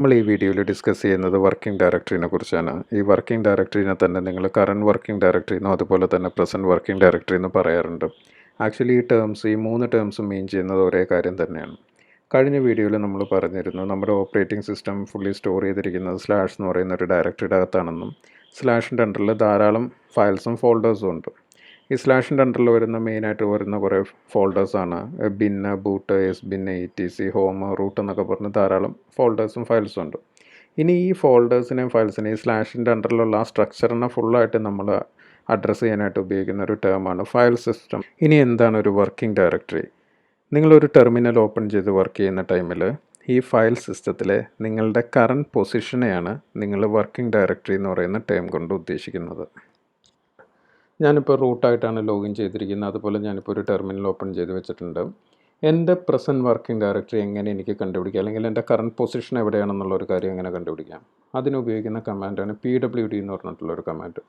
നമ്മൾ ഈ വീഡിയോയിൽ ഡിസ്കസ് ചെയ്യുന്നത് വർക്കിംഗ് ഡയറക്ടറിനെ കുറിച്ചാണ്. ഈ വർക്കിംഗ് ഡയറക്ടറിനെ തന്നെ നിങ്ങൾ കറണ്ട് വർക്കിംഗ് ഡയറക്ടറി എന്നോ അതുപോലെ തന്നെ പ്രസൻറ്റ് വർക്കിംഗ് ഡയറക്ടറി എന്ന് പറയാറുണ്ട്. ആക്ച്വലി ഈ മൂന്ന് ടേംസും മീൻ ചെയ്യുന്നത് ഒരേ കാര്യം തന്നെയാണ്. കഴിഞ്ഞ വീഡിയോയിൽ നമ്മൾ പറഞ്ഞിരുന്നു നമ്മുടെ ഓപ്പറേറ്റിംഗ് സിസ്റ്റം ഫുള്ളി സ്റ്റോർ ചെയ്തിരിക്കുന്നത് സ്ലാഷ് എന്ന് പറയുന്ന ഒരു ഡയറക്ടറിയുടെ അകത്താണെന്നും സ്ലാഷിൻ്റെ അണ്ടറിൽ ധാരാളം ഫയൽസും ഫോൾഡേഴ്സും ഉണ്ട്. ഈ സ്ലാഷിൻ്റെ അണ്ടറിൽ വരുന്ന മെയിനായിട്ട് വരുന്ന കുറേ ഫോൾഡേഴ്സാണ് bin, boot, S bin, ETC, home, root എന്നൊക്കെ പറഞ്ഞ് ധാരാളം ഫോൾഡേഴ്സും ഫയൽസും ഉണ്ട്. ഇനി ഈ ഫോൾഡേഴ്സിനെയും ഫയൽസിനെയും ഈ സ്ലാഷിൻ്റെ അണ്ടറിലുള്ള ആ സ്ട്രക്ചറിനെ ഫുള്ളായിട്ട് നമ്മൾ അഡ്രസ്സ് ചെയ്യാനായിട്ട് ഉപയോഗിക്കുന്ന ഒരു ടേമാണ് ഫയൽ സിസ്റ്റം. ഇനി എന്താണ് ഒരു വർക്കിംഗ് ഡയറക്ടറി? നിങ്ങളൊരു ടെർമിനൽ ഓപ്പൺ ചെയ്ത് വർക്ക് ചെയ്യുന്ന ടൈമിൽ ഈ ഫയൽ സിസ്റ്റത്തിലെ നിങ്ങളുടെ കറണ്ട് പൊസിഷനെയാണ് നിങ്ങൾ വർക്കിംഗ് ഡയറക്ടറി എന്ന് പറയുന്ന ടേം കൊണ്ട് ഉദ്ദേശിക്കുന്നത്. ഞാനിപ്പോൾ റൂട്ടായിട്ടാണ് ലോഗിൻ ചെയ്തിരിക്കുന്നത്. അതുപോലെ ഞാനിപ്പോൾ ഒരു ടെർമിനൽ ഓപ്പൺ ചെയ്ത് വെച്ചിട്ടുണ്ട്. എൻ്റെ പ്രസൻറ്റ് വർക്കിംഗ് ഡയറക്ടറി എങ്ങനെ എനിക്ക് കണ്ടുപിടിക്കാം, അല്ലെങ്കിൽ എൻ്റെ കറണ്ട് പൊസിഷൻ എവിടെയാണെന്നുള്ളൊരു കാര്യം എങ്ങനെ കണ്ടുപിടിക്കാം? അതിനുപയോഗിക്കുന്ന കമാൻഡാണ് PWD എന്ന് പറഞ്ഞിട്ടുള്ളൊരു കമാൻഡ്.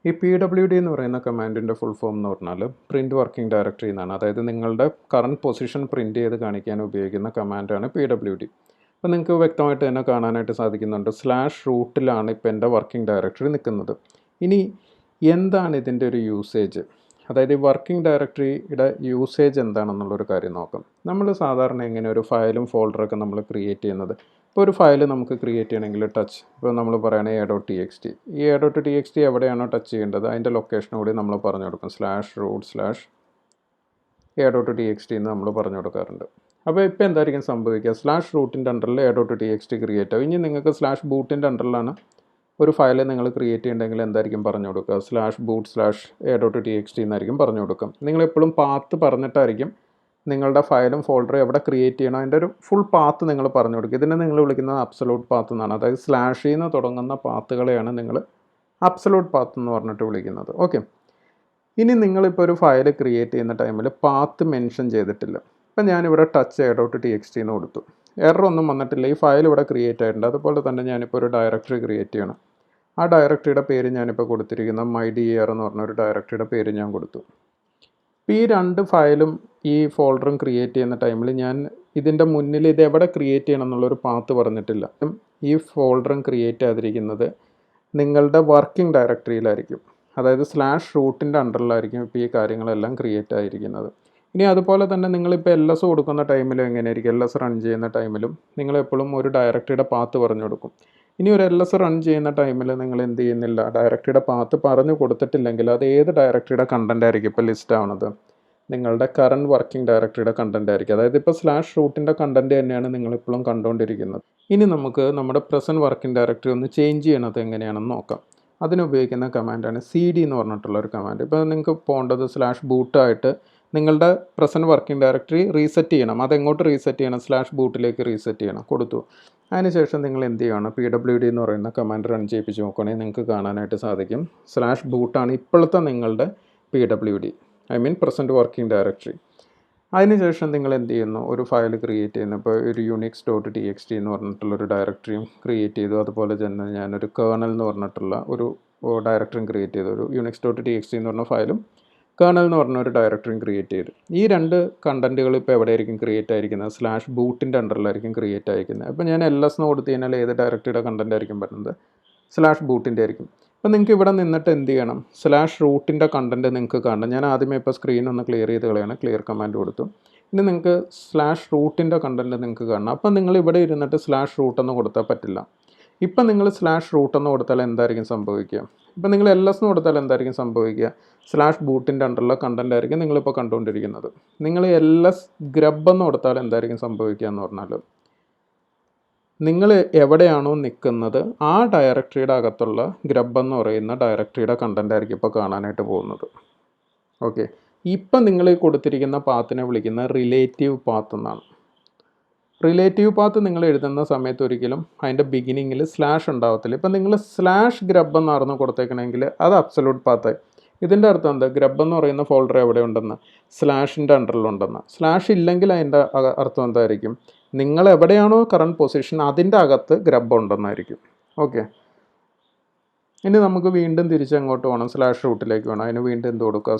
ഈ PWD എന്ന് പറയുന്ന കമാൻഡിൻ്റെ ഫുൾ ഫോം എന്ന് പറഞ്ഞാൽ പ്രിൻറ്റ് വർക്കിംഗ് ഡയറക്ടറി എന്നാണ്. അതായത് നിങ്ങളുടെ കറണ്ട് പൊസിഷൻ പ്രിൻറ്റ് ചെയ്ത് കാണിക്കാൻ ഉപയോഗിക്കുന്ന കമാൻഡാണ് PWD. അപ്പോൾ നിങ്ങൾക്ക് വ്യക്തമായിട്ട് തന്നെ കാണാനായിട്ട് സാധിക്കുന്നുണ്ട്. സ്ലാഷ് റൂട്ടിലാണ് ഇപ്പോൾ എൻ്റെ വർക്കിംഗ് ഡയറക്ടറി നിൽക്കുന്നത്. ഇനി എന്താണ് ഇതിൻ്റെ ഒരു യൂസേജ്? അതായത് ഈ വർക്കിംഗ് ഡയറക്ടറിയുടെ യൂസേജ് എന്താണെന്നുള്ളൊരു കാര്യം നോക്കാം. നമ്മൾ സാധാരണ എങ്ങനെ ഒരു ഫയലും ഫോൾഡറൊക്കെ നമ്മൾ ക്രിയേറ്റ് ചെയ്യുന്നത്? ഇപ്പോൾ ഒരു ഫയൽ നമുക്ക് ക്രിയേറ്റ് ചെയ്യണമെങ്കിൽ ഇപ്പോൾ നമ്മൾ പറയുകയാണെങ്കിൽ a.txt. ഈ a.txt എവിടെയാണോ ടച്ച് ചെയ്യേണ്ടത് അതിൻ്റെ ലൊക്കേഷൻ കൂടി നമ്മൾ പറഞ്ഞു കൊടുക്കും. /root/a.txt എന്ന് നമ്മൾ പറഞ്ഞു കൊടുക്കാറുണ്ട്. അപ്പോൾ ഇപ്പോൾ എന്തായിരിക്കും സംഭവിക്കുക? സ്ലാഷ് റൂട്ടിൻ്റെ അണ്ടറിൽ a.txt ക്രിയേറ്റ് ആവും. ഇനി നിങ്ങൾക്ക് സ്ലാഷ് ബൂട്ടിൻ്റെ അണ്ടറിലാണ് ഒരു ഫയൽ നിങ്ങൾ ക്രിയേറ്റ് ചെയ്യണമെങ്കിൽ എന്തായിരിക്കും പറഞ്ഞു കൊടുക്കുക? /boot/a.txt എന്നായിരിക്കും പറഞ്ഞു കൊടുക്കും. നിങ്ങളെപ്പോഴും പാത്ത് പറഞ്ഞിട്ടായിരിക്കും നിങ്ങളുടെ ഫയലും ഫോൾഡറും എവിടെ ക്രിയേറ്റ് ചെയ്യണം അതിൻ്റെ ഒരു ഫുൾ പാത്ത് നിങ്ങൾ പറഞ്ഞു കൊടുക്കുക. ഇതിനെ നിങ്ങൾ വിളിക്കുന്നത് അബ്സലൂട്ട് പാത്ത് എന്നാണ്. അതായത് സ്ലാഷിൽ നിന്ന് തുടങ്ങുന്ന പാത്തുകളെയാണ് നിങ്ങൾ അബ്സലൂട്ട് പാത്ത് എന്ന് പറഞ്ഞിട്ട് വിളിക്കുന്നത്. ഓക്കെ, ഇനി നിങ്ങളിപ്പോൾ ഒരു ഫയൽ ക്രിയേറ്റ് ചെയ്യുന്ന ടൈമിൽ പാത്ത് മെൻഷൻ ചെയ്തിട്ടില്ല. ഇപ്പം ഞാനിവിടെ touch.a.txt എന്ന് കൊടുത്തു. എറർ ഒന്നും വന്നിട്ടില്ല. ഈ ഫയൽ ഇവിടെ ക്രിയേറ്റ് ആയിട്ടുണ്ട്. അതുപോലെ തന്നെ ഞാനിപ്പോൾ ഒരു ഡയറക്ടറി ക്രിയേറ്റ് ചെയ്യണം. ആ ഡയറക്ടറിയുടെ പേര് ഞാനിപ്പോൾ കൊടുത്തിരിക്കുന്ന myDR എന്ന് പറഞ്ഞൊരു ഡയറക്ടറിയുടെ പേര് ഞാൻ കൊടുത്തു. ഇപ്പോൾ ഈ രണ്ട് ഫയലും ഈ ഫോൾഡറും ക്രിയേറ്റ് ചെയ്യുന്ന ടൈമിൽ ഞാൻ ഇതിൻ്റെ മുന്നിൽ ഇത് എവിടെ ക്രിയേറ്റ് ചെയ്യണം എന്നുള്ളൊരു പാത്ത് പറഞ്ഞിട്ടില്ല. ഈ ഫോൾഡറും ക്രിയേറ്റ് ചെയ്തിരിക്കുന്നത് നിങ്ങളുടെ വർക്കിംഗ് ഡയറക്ടറിയിലായിരിക്കും. അതായത് സ്ലാഷ് റൂട്ടിൻ്റെ അണ്ടറിലായിരിക്കും ഇപ്പോൾ ഈ കാര്യങ്ങളെല്ലാം ക്രിയേറ്റ് ആയിരിക്കുന്നത്. ഇനി അതുപോലെ തന്നെ നിങ്ങളിപ്പോൾ LS കൊടുക്കുന്ന ടൈമിലും എങ്ങനെയായിരിക്കും? LS റൺ ചെയ്യുന്ന ടൈമിലും നിങ്ങളെപ്പോഴും ഒരു ഡയറക്ടറിയുടെ പാത്ത് പറഞ്ഞു കൊടുക്കും. ഇനി ഒരു LS റൺ ചെയ്യുന്ന ടൈമിൽ നിങ്ങൾ എന്ത് ചെയ്യുന്നില്ല, ഡയറക്ടറിയുടെ പാത്ത് പറഞ്ഞു കൊടുത്തിട്ടില്ലെങ്കിൽ അത് ഏത് ഡയറക്ടറിയുടെ കണ്ടൻ്റ് ആയിരിക്കും ഇപ്പോൾ ലിസ്റ്റ് ആവുന്നത്? നിങ്ങളുടെ കറണ്ട് വർക്കിംഗ് ഡയറക്ടറിയുടെ കണ്ടൻ്റ് ആയിരിക്കും. അതായത് ഇപ്പോൾ സ്ലാഷ് റൂട്ടിൻ്റെ കണ്ടൻറ്റ് തന്നെയാണ് നിങ്ങളിപ്പോഴും കണ്ടുകൊണ്ടിരിക്കുന്നത്. ഇനി നമുക്ക് നമ്മുടെ പ്രസൻറ്റ് വർക്കിംഗ് ഡയറക്ടറി ഒന്ന് ചേഞ്ച് ചെയ്യണത് എങ്ങനെയാണെന്ന് നോക്കാം. അതിനുപയോഗിക്കുന്ന കമാൻഡാണ് CD എന്ന് പറഞ്ഞിട്ടുള്ള ഒരു കമാൻഡ്. ഇപ്പോൾ നിങ്ങൾക്ക് പോകേണ്ടത് /ബൂട്ടായിട്ട് നിങ്ങളുടെ പ്രസൻറ്റ് വർക്കിംഗ് ഡയറക്ടറി റീസെറ്റ് ചെയ്യണം. അതെങ്ങോട്ട് റീസെറ്റ് ചെയ്യണം? /ബൂട്ടിലേക്ക് റീസെറ്റ് ചെയ്യണം. കൊടുത്തു. അതിനുശേഷം നിങ്ങൾ എന്ത് ചെയ്യണം? PWD എന്ന് പറയുന്ന കമാൻഡ് റൺ ചെയ്യിപ്പിച്ച് നോക്കുകയാണെങ്കിൽ നിങ്ങൾക്ക് കാണാനായിട്ട് സാധിക്കും /ബൂട്ടാണ് ഇപ്പോഴത്തെ നിങ്ങളുടെ PWD, I mean present working directory. അതിനുശേഷം നിങ്ങൾ എന്ത് ചെയ്യുന്നു? ഒരു ഫയൽ ക്രിയേറ്റ് ചെയ്യുന്നു. ഇപ്പോൾ ഒരു unix.txt എന്ന് പറഞ്ഞിട്ടുള്ളൊരു ഡയറക്ടറിയും ക്രിയേറ്റ് ചെയ്തു. അതുപോലെ തന്നെ ഞാനൊരു കേർണൽ എന്ന് പറഞ്ഞിട്ടുള്ള ഒരു ഡയറക്ടറിയും ക്രിയേറ്റ് ചെയ്തു. ഒരു unix.txt എന്ന് പറഞ്ഞ ഫയലും കേർണൽ എന്ന് പറഞ്ഞ ഒരു ഡയറക്ടറിയും ക്രിയേറ്റ് ചെയ്തു. ഈ രണ്ട് കണ്ടൻറ്റുകൾ ഇപ്പോൾ എവിടെയായിരിക്കും ക്രിയേറ്റ് ആയിരിക്കുന്നത്? /ബൂട്ടിൻ്റെ അണ്ടറിലായിരിക്കും ക്രിയേറ്റ് ആയിരിക്കുന്നത്. അപ്പോൾ ഞാൻ LS എന്ന് കൊടുത്തു കഴിഞ്ഞാൽ ഏത് ഡയറക്ടറിയുടെ കണ്ടൻറ്റ് ആയിരിക്കും വരുന്നത്? /ബൂട്ടിൻ്റെ ആയിരിക്കും. അപ്പോൾ നിങ്ങൾക്ക് ഇവിടെ നിന്നിട്ട് എന്ത് ചെയ്യണം? /റൂട്ടിൻ്റെ കണ്ടൻറ്റ് നിങ്ങൾക്ക് കാണണം. ഞാൻ ആദ്യമേ ഇപ്പോൾ സ്ക്രീൻ ഒന്ന് ക്ലിയർ ചെയ്ത് കളയാണ്. ക്ലിയർ കമാൻഡ് കൊടുത്തു. ഇനി നിങ്ങൾക്ക് /റൂട്ടിൻ്റെ കണ്ടൻറ്റ് നിങ്ങൾക്ക് കാണണം. അപ്പോൾ നിങ്ങൾ ഇവിടെ ഇരുന്നിട്ട് /റൂട്ട് എന്ന് കൊടുത്താൽ പറ്റില്ല. ഇപ്പം നിങ്ങൾ /റൂട്ട് എന്ന് കൊടുത്താൽ എന്തായിരിക്കും സംഭവിക്കുക? ഇപ്പം നിങ്ങൾ LS എന്ന് കൊടുത്താൽ എന്തായിരിക്കും സംഭവിക്കുക? /ബൂട്ടിൻ്റെ അണ്ടറിലുള്ള കണ്ടൻറ്റ് ആയിരിക്കും നിങ്ങളിപ്പോൾ കണ്ടുകൊണ്ടിരിക്കുന്നത്. നിങ്ങൾ LS ഗ്രബ് എന്ന് കൊടുത്താൽ എന്തായിരിക്കും സംഭവിക്കുക എന്ന് പറഞ്ഞാൽ നിങ്ങൾ എവിടെയാണോ നിൽക്കുന്നത് ആ ഡയറക്ടറിയുടെ അകത്തുള്ള ഗ്രബ് എന്ന് പറയുന്ന ഡയറക്ടറിയുടെ കണ്ടൻ്റ് ആയിരിക്കും ഇപ്പോൾ കാണാനായിട്ട് പോകുന്നത്. ഓക്കെ, ഇപ്പം നിങ്ങൾ കൊടുത്തിരിക്കുന്ന പാത്തിനെ വിളിക്കുന്ന റിലേറ്റീവ് പാത്ത് എന്നാണ്. റിലേറ്റീവ് പാത്ത് നിങ്ങൾ എഴുതുന്ന സമയത്ത് ഒരിക്കലും അതിൻ്റെ ബിഗിനിങ്ങിൽ സ്ലാഷ് ഉണ്ടാകത്തില്ല. ഇപ്പം നിങ്ങൾ /ഗ്രബ് എന്നായിരുന്നു കൊടുത്തേക്കണമെങ്കിൽ അത് അബ്സലൂട്ട് പാത്തായി. ഇതിൻ്റെ അർത്ഥം എന്താ? ഗ്രബ് എന്ന് പറയുന്ന ഫോൾഡർ എവിടെ ഉണ്ടെന്ന്? സ്ലാഷിൻ്റെ അണ്ടറിലുണ്ടെന്ന്. സ്ലാഷ് ഇല്ലെങ്കിൽ അതിൻ്റെ അർത്ഥം എന്തായിരിക്കും? നിങ്ങൾ എവിടെയാണോ കറണ്ട് പൊസിഷൻ അതിൻ്റെ അകത്ത് ഗ്രബ് ഉണ്ടെന്നായിരിക്കും. ഓക്കെ, ഇനി നമുക്ക് വീണ്ടും തിരിച്ചങ്ങോട്ട് പോകണം. /റൂട്ടിലേക്ക് വേണം. അതിന് വീണ്ടും എന്ത് കൊടുക്കുക?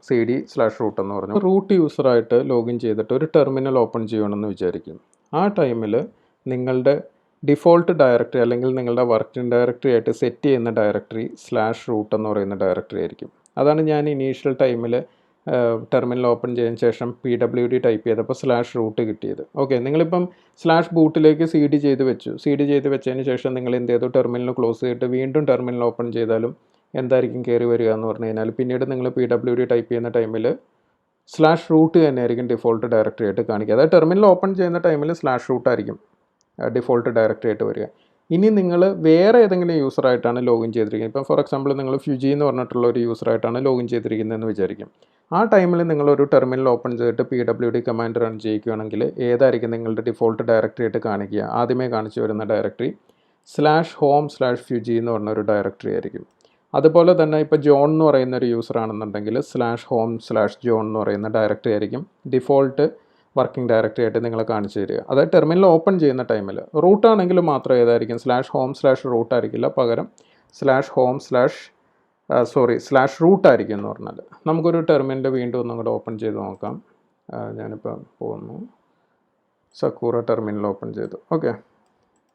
CD/root എന്ന് പറഞ്ഞു. റൂട്ട് യൂസറായിട്ട് ലോഗിൻ ചെയ്തിട്ട് ഒരു ടെർമിനൽ ഓപ്പൺ ചെയ്യണമെന്ന് വിചാരിക്കും. ആ ടൈമിൽ നിങ്ങളുടെ ഡിഫോൾട്ട് ഡയറക്ടറി അല്ലെങ്കിൽ നിങ്ങളുടെ വർക്കിംഗ് ഡയറക്ടറി ആയിട്ട് സെറ്റ് ചെയ്യുന്ന ഡയറക്ടറി /റൂട്ട് എന്ന് പറയുന്ന ഡയറക്ടറി ആയിരിക്കും. അതാണ് ഞാൻ ഇനീഷ്യൽ ടൈമിൽ ടെർമിനൽ ഓപ്പൺ ചെയ്തതിന് ശേഷം PWD ടൈപ്പ് ചെയ്തപ്പോൾ /റൂട്ട് കിട്ടിയത്. ഓക്കെ, നിങ്ങളിപ്പം /ബൂട്ടിലേക്ക് CD ചെയ്ത് വെച്ചു. CD ചെയ്ത് വെച്ചതിന് ശേഷം നിങ്ങൾ എന്ത് ചെയ്തു, ടെർമിനൽ ക്ലോസ് ചെയ്തിട്ട് വീണ്ടും ടെർമിനൽ ഓപ്പൺ ചെയ്താലും എന്തായിരിക്കും കയറി വരിക എന്ന് പറഞ്ഞു കഴിഞ്ഞാൽ പിന്നീട് നിങ്ങൾ PWD ടൈപ്പ് ചെയ്യുന്ന ടൈമിൽ /റൂട്ട് തന്നെയായിരിക്കും ഡിഫോൾട്ട് ഡയറക്ടറി ആയിട്ട് കാണിക്കുക. അതായത് ടെർമിനൽ ഓപ്പൺ ചെയ്യുന്ന ടൈമിൽ /റൂട്ട് ആയിരിക്കും ഡിഫോൾട്ട് ഡയറക്ടറി ആയിട്ട് വരിക. ഇനി നിങ്ങൾ വേറെ ഏതെങ്കിലും യൂസറായിട്ടാണ് ലോഗിൻ ചെയ്തിരിക്കുന്നത്. ഇപ്പം ഫോർ എക്സാമ്പിൾ നിങ്ങൾ ഫ്യൂജി എന്ന് പറഞ്ഞിട്ടുള്ള ഒരു യൂസറായിട്ടാണ് ലോഗിൻ ചെയ്തിരിക്കുന്നതെന്ന് വിചാരിക്കും. ആ ടൈമിൽ നിങ്ങളൊരു ടെർമിനൽ ഓപ്പൺ ചെയ്തിട്ട് PWD കമാൻഡ് റൺ ചെയ്യിക്കുകയാണെങ്കിൽ ഏതായിരിക്കും നിങ്ങളുടെ ഡിഫോൾട്ട് ഡയറക്ടറി ആയിട്ട് കാണിക്കുക? ആദ്യമേ കാണിച്ചു വരുന്ന ഡയറക്ടറി /home/fuji എന്ന് പറഞ്ഞൊരു ഡയറക്ടറി ആയിരിക്കും. അതുപോലെ തന്നെ ഇപ്പോൾ ജോൺ എന്ന് പറയുന്ന ഒരു യൂസർ ആണെന്നുണ്ടെങ്കിൽ /home/john എന്ന് പറയുന്ന ഡയറക്ടറി ആയിരിക്കും ഡിഫോൾട്ട് വർക്കിംഗ് ഡയറക്ടറി ആയിട്ട് നിങ്ങളെ കാണിച്ചു തരിക. അതായത് ടെർമിനൽ ഓപ്പൺ ചെയ്യുന്ന ടൈമിൽ. റൂട്ടാണെങ്കിൽ മാത്രം ഏതായിരിക്കും /home/root ആയിരിക്കില്ല, പകരം /home/root ആയിരിക്കും എന്ന് പറഞ്ഞാൽ. നമുക്കൊരു ടെർമിനൽ വീണ്ടും ഒന്നും കൂടെ ഓപ്പൺ ചെയ്ത് നോക്കാം. ഞാനിപ്പോൾ പോകുന്നു, സക്കൂറ ടെർമിനൽ ഓപ്പൺ ചെയ്തു. ഓക്കെ,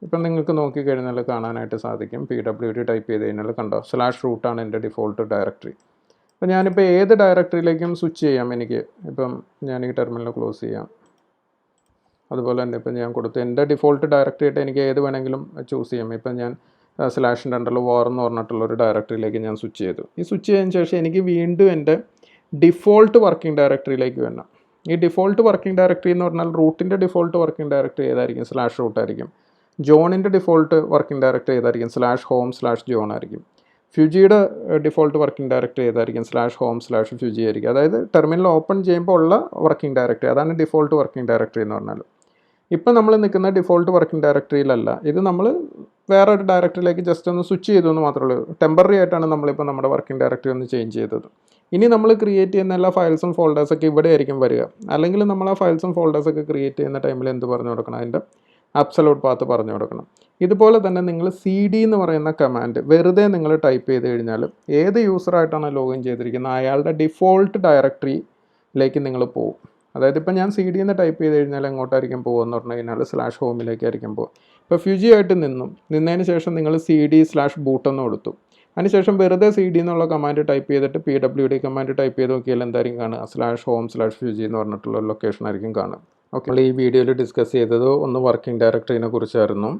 ഇപ്പം നിങ്ങൾക്ക് നോക്കിക്കഴിഞ്ഞാൽ കാണാനായിട്ട് സാധിക്കും. PWD ടൈപ്പ് ചെയ്ത് കഴിഞ്ഞാൽ കണ്ടോ, /root ആണ് എൻ്റെ ഡിഫോൾട്ട് ഡയറക്ടറി. അപ്പോൾ ഞാനിപ്പോൾ ഏത് ഡയറക്ടറിയിലേക്കും സ്വിച്ച് ചെയ്യാം എനിക്ക്. ഇപ്പം ഞാൻ ഈ ടെർമിനൽ ക്ലോസ് ചെയ്യാം. അതുപോലെ തന്നെ ഇപ്പം ഞാൻ കൊടുത്തു എൻ്റെ ഡിഫോൾട്ട് ഡയറക്ടറി ആയിട്ട് എനിക്ക് ഏത് വേണമെങ്കിലും ചൂസ് ചെയ്യാം. ഇപ്പം ഞാൻ /war എന്ന് പറഞ്ഞിട്ടുള്ളൊരു ഡയറക്ടറിയിലേക്ക് ഞാൻ സ്വിച്ച് ചെയ്തു. ഈ സ്വിച്ച് ചെയ്തതിന് ശേഷം എനിക്ക് വീണ്ടും എൻ്റെ ഡിഫോൾട്ട് വർക്കിംഗ് ഡയറക്ടറിയിലേക്ക് വരണം. ഈ ഡിഫോൾട്ട് വർക്കിംഗ് ഡയറക്ടറി എന്ന് പറഞ്ഞാൽ റൂട്ടിൻ്റെ ഡിഫോൾട്ട് വർക്കിംഗ് ഡയറക്ടറി ഏതായിരിക്കും? /root ആയിരിക്കും. ജോണിൻ്റെ ഡിഫോൾട്ട് വർക്കിംഗ് ഡയറക്ടറി ഏതായിരിക്കും? /home/john ആയിരിക്കും. ഫ്യൂജിയുടെ ഡിഫോൾട്ട് വർക്കിംഗ് ഡയറക്ടറി ഏതായിരിക്കും? /home/fuji ആയിരിക്കും. അതായത് ടെർമിനൽ ഓപ്പൺ ചെയ്യുമ്പോൾ ഉള്ള വർക്കിംഗ് ഡയറക്ടറി, അതാണ് ഡിഫോൾട്ട് വർക്കിംഗ് ഡയറക്ടറി എന്ന് പറഞ്ഞാൽ. ഇപ്പം നമ്മൾ നിൽക്കുന്ന ഡിഫോൾട്ട് വർക്കിംഗ് ഡയറക്ടറിയിലല്ല, ഇത് നമ്മൾ വേറൊരു ഡയറക്ടറിയിലേക്ക് ജസ്റ്റ് ഒന്ന് സ്വിച്ച് ചെയ്തു എന്ന് മാത്രമേ ഉള്ളൂ. ടെമ്പററി ആയിട്ടാണ് നമ്മളിപ്പോൾ നമ്മുടെ വർക്കിംഗ് ഡയറക്ടറി ഒന്ന് ചേഞ്ച് ചെയ്തത്. ഇനി നമ്മൾ ക്രിയേറ്റ് ചെയ്യുന്ന എല്ലാ ഫയൽസും ഫോൾഡേഴ്സൊക്കെ ഇവിടെ ആയിരിക്കും വരിക. അല്ലെങ്കിൽ നമ്മൾ ആ ഫയൽസും ഫോൾഡേഴ്സൊക്കെ ക്രിയേറ്റ് ചെയ്യുന്ന ടൈമിൽ എന്ത് പറഞ്ഞു കൊടുക്കണം? അതിൻ്റെ അബ്സലൂട്ട് പാത്ത് പറഞ്ഞു കൊടുക്കണം. ഇതുപോലെ തന്നെ നിങ്ങൾ CD എന്ന് പറയുന്ന കമാൻഡ് വെറുതെ നിങ്ങൾ ടൈപ്പ് ചെയ്ത് കഴിഞ്ഞാൽ ഏത് യൂസറായിട്ടാണ് ലോഗിൻ ചെയ്തിരിക്കുന്നത് അയാളുടെ ഡിഫോൾട്ട് ഡയറക്ടറിയിലേക്ക് നിങ്ങൾ പോകും. അതായത് ഇപ്പം ഞാൻ CD എന്ന് ടൈപ്പ് ചെയ്ത് കഴിഞ്ഞാൽ എങ്ങോട്ടായിരിക്കും പോകുമെന്ന് പറഞ്ഞു കഴിഞ്ഞാൽ /home-ലേക്കായിരിക്കും പോകും. ഇപ്പോൾ ഫ്യൂജി ആയിട്ട് നിന്നതിന് ശേഷം നിങ്ങൾ CD/boot എന്ന് കൊടുത്തു. അതിനുശേഷം വെറുതെ CD എന്നുള്ള കമാൻഡ് ടൈപ്പ് ചെയ്തിട്ട് PWD കമാൻഡ് ടൈപ്പ് ചെയ്ത് നോക്കിയാൽ എന്തായിരിക്കും കാണുക? /home/fuji എന്ന് പറഞ്ഞിട്ടുള്ള ലൊക്കേഷൻ ആയിരിക്കും കാണുക. ഓക്കെ, നമ്മൾ ഈ വീഡിയോയിൽ ഡിസ്കസ് ചെയ്തത് ഒന്ന് വർക്കിംഗ് ഡയറക്ടറിനെ കുറിച്ചായിരുന്നു.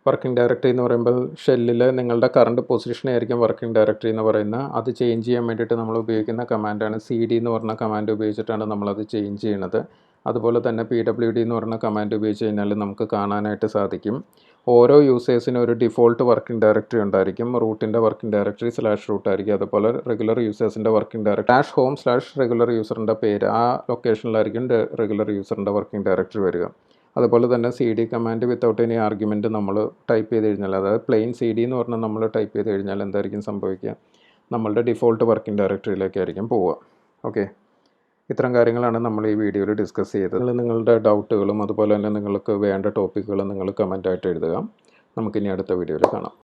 വർക്കിംഗ് ഡയറക്ടറി എന്ന് പറയുമ്പോൾ ഷെല്ലിൽ നിങ്ങളുടെ കറണ്ട് പൊസിഷനായിരിക്കും വർക്കിംഗ് ഡയറക്ടറി എന്ന് പറയുന്നത്. അത് ചേഞ്ച് ചെയ്യാൻ വേണ്ടിയിട്ട് നമ്മൾ ഉപയോഗിക്കുന്ന കമാൻഡാണ് CD എന്ന് പറഞ്ഞ കമാൻഡ് ഉപയോഗിച്ചിട്ടാണ് നമ്മളത് ചേഞ്ച് ചെയ്യുന്നത്. അതുപോലെ തന്നെ PWD എന്ന് പറഞ്ഞ കമാൻഡ് ഉപയോഗിച്ച് കഴിഞ്ഞാൽ നമുക്ക് കാണാനായിട്ട് സാധിക്കും ഓരോ യൂസേഴ്സിനും ഒരു ഡിഫോൾട്ട് വർക്കിംഗ് ഡയറക്ടറി ഉണ്ടായിരിക്കും. റൂട്ടിൻ്റെ വർക്കിംഗ് ഡയറക്ടറി /root ആയിരിക്കും. അതുപോലെ റെഗുലർ യൂസേഴ്സിൻ്റെ വർക്കിംഗ് ഡയറക്ടറി /home/regular യൂസറിൻ്റെ പേര്, ആ ലൊക്കേഷനിലായിരിക്കും റെഗുലർ യൂസറിൻ്റെ വർക്കിംഗ് ഡയറക്ടറി വരിക. അതുപോലെ തന്നെ CD command without any argument നമ്മൾ ടൈപ്പ് ചെയ്ത് കഴിഞ്ഞാൽ, അതായത് പ്ലെയിൻ CD എന്ന് പറഞ്ഞാൽ നമ്മൾ ടൈപ്പ് ചെയ്ത് കഴിഞ്ഞാൽ എന്തായിരിക്കും സംഭവിക്കുക? നമ്മളുടെ ഡിഫോൾട്ട് വർക്കിംഗ് ഡയറക്ടറിയിലേക്കായിരിക്കും പോവുക. ഓക്കെ, ഇത്തരം കാര്യങ്ങളാണ് നമ്മൾ ഈ വീഡിയോയിൽ ഡിസ്കസ് ചെയ്തത്. നിങ്ങളുടെ ഡൗട്ടുകളും അതുപോലെ തന്നെ നിങ്ങൾക്ക് വേണ്ട ടോപ്പിക്കുകളും നിങ്ങൾ കമൻറ്റായിട്ട് എഴുതുക. നമുക്കിനി അടുത്ത വീഡിയോയിൽ കാണാം.